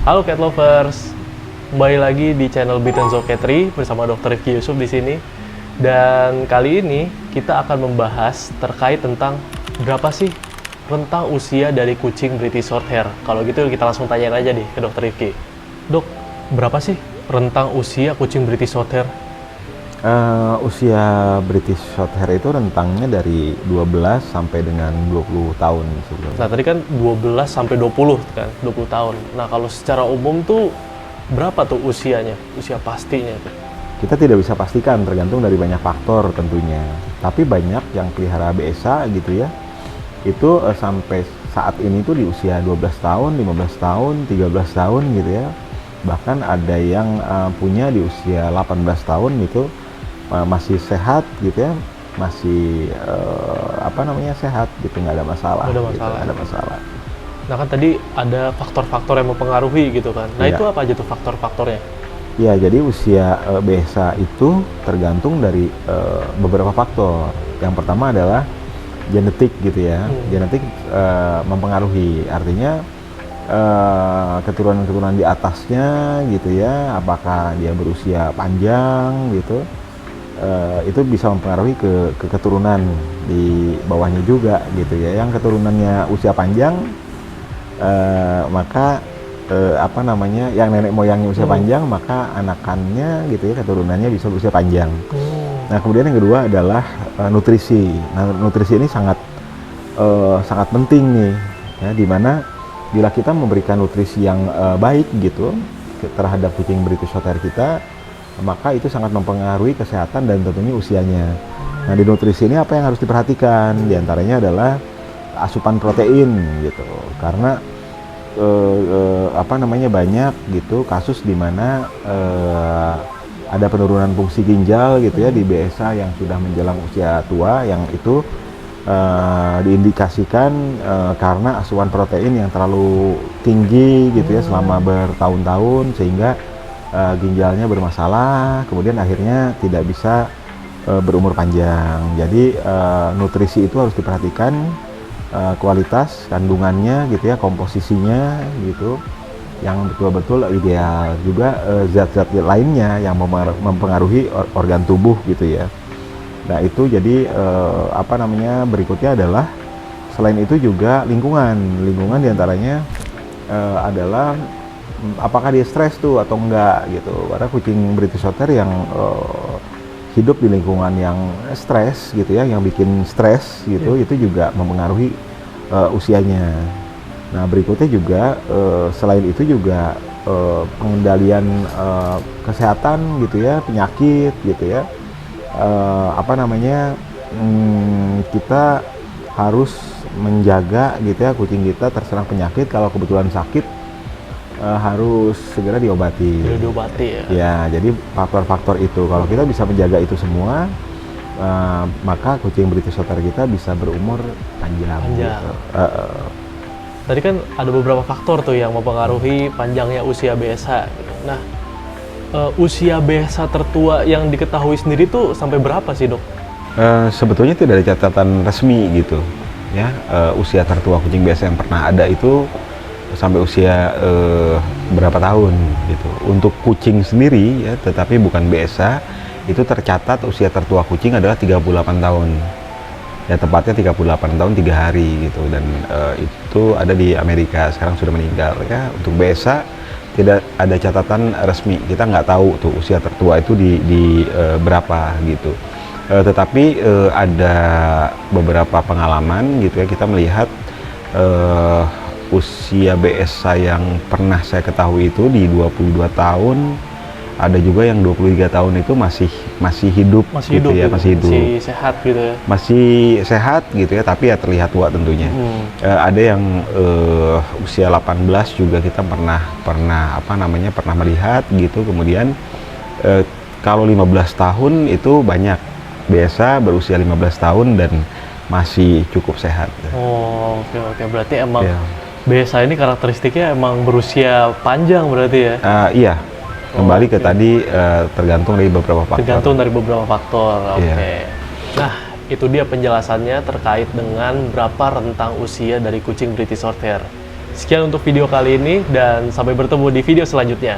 Halo cat lovers, kembali lagi di channel Bitenzo Catry bersama Dr. Rifki Yusuf di sini. Dan kali ini kita akan membahas terkait tentang berapa sih rentang usia dari kucing British Shorthair. Kalau gitu kita langsung tanyain aja nih ke Dr. Rifki. Dok, berapa sih rentang usia kucing British Shorthair? Usia British Shorthair itu rentangnya dari 12 sampai dengan 20 tahun sebenarnya. Nah tadi kan 12 sampai 20 kan, 20 tahun. Nah kalau secara umum tuh berapa tuh usianya, usia pastinya tuh? Kita tidak bisa pastikan, tergantung dari banyak faktor tentunya. Tapi banyak yang pelihara BSA gitu ya, itu sampai saat ini tuh di usia 12 tahun, 15 tahun, 13 tahun gitu ya. Bahkan ada yang punya di usia 18 tahun itu masih sehat gitu ya, masih sehat gitu, nggak ada masalah. Nggak ada gitu, masalah. nggak ada masalah. Nah kan tadi ada faktor-faktor yang mempengaruhi gitu kan. Nah Iya. itu apa aja tuh faktor-faktornya? Ya, jadi usia BSA itu tergantung dari beberapa faktor. Yang pertama adalah genetik gitu ya. Genetik mempengaruhi, artinya keturunan-keturunan di atasnya gitu ya, apakah dia berusia panjang gitu, itu bisa mempengaruhi ke keturunan di bawahnya juga gitu ya. Yang keturunannya usia panjang, maka yang nenek moyangnya usia panjang, maka anakannya gitu ya, keturunannya bisa berusia panjang. Nah, kemudian yang kedua adalah nutrisi. Nah, nutrisi ini sangat penting nih ya, dimana bila kita memberikan nutrisi yang baik gitu terhadap kucing British Shorthair kita, maka itu sangat mempengaruhi kesehatan dan tentunya usianya. Nah, di nutrisi ini apa yang harus diperhatikan? Di antaranya adalah asupan protein gitu, karena banyak gitu kasus di mana ada penurunan fungsi ginjal gitu ya di BSA yang sudah menjelang usia tua, yang itu diindikasikan karena asupan protein yang terlalu tinggi gitu ya selama bertahun-tahun, sehingga ginjalnya bermasalah, kemudian akhirnya tidak bisa berumur panjang. Jadi nutrisi itu harus diperhatikan, kualitas kandungannya gitu ya, komposisinya gitu, yang betul-betul ideal. Juga zat-zat lainnya yang mempengaruhi organ tubuh gitu ya. Nah itu jadi berikutnya adalah selain itu juga lingkungan diantaranya adalah apakah dia stres tuh atau enggak gitu. Karena kucing British Shorthair yang hidup di lingkungan yang stres gitu ya, yang bikin stres gitu, itu juga mempengaruhi usianya. Nah berikutnya juga selain itu juga pengendalian kesehatan gitu ya, penyakit gitu ya, kita harus menjaga gitu ya kucing kita terserang penyakit. Kalau kebetulan sakit, harus segera diobati. Sudah diobati ya? Ya, jadi faktor-faktor itu kalau kita bisa menjaga itu semua, maka kucing British Shorthair kita bisa berumur panjang. Gitu. Tadi kan ada beberapa faktor tuh yang mempengaruhi panjangnya usia BSA. Nah, usia BSA tertua yang diketahui sendiri tuh sampai berapa sih dok? Sebetulnya tidak ada catatan resmi gitu ya. Usia tertua kucing BSA yang pernah ada itu sampai usia berapa tahun gitu. Untuk kucing sendiri ya, tetapi bukan BSA, itu tercatat usia tertua kucing adalah 38 tahun. Ya tepatnya 38 tahun 3 hari gitu, dan itu ada di Amerika, sekarang sudah meninggal ya. Untuk BSA tidak ada catatan resmi, kita nggak tahu tuh usia tertua itu di berapa gitu. Tetapi ada beberapa pengalaman gitu ya, kita melihat usia BSA yang pernah saya ketahui itu di 22 tahun, ada juga yang 23 tahun itu masih hidup gitu ya, masih hidup, masih sehat gitu ya, masih sehat gitu ya, tapi ya terlihat tua tentunya. Ada yang usia 18 juga kita pernah melihat gitu. Kemudian kalau 15 tahun itu banyak, biasa berusia 15 tahun dan masih cukup sehat. Oh, oke. Berarti emang BSA ini karakteristiknya emang berusia panjang berarti ya? Iya. Kembali ke tadi, tergantung dari beberapa faktor. Tergantung dari beberapa faktor, oke. Iya. Nah, itu dia penjelasannya terkait dengan berapa rentang usia dari kucing British Shorthair. Sekian untuk video kali ini, dan sampai bertemu di video selanjutnya.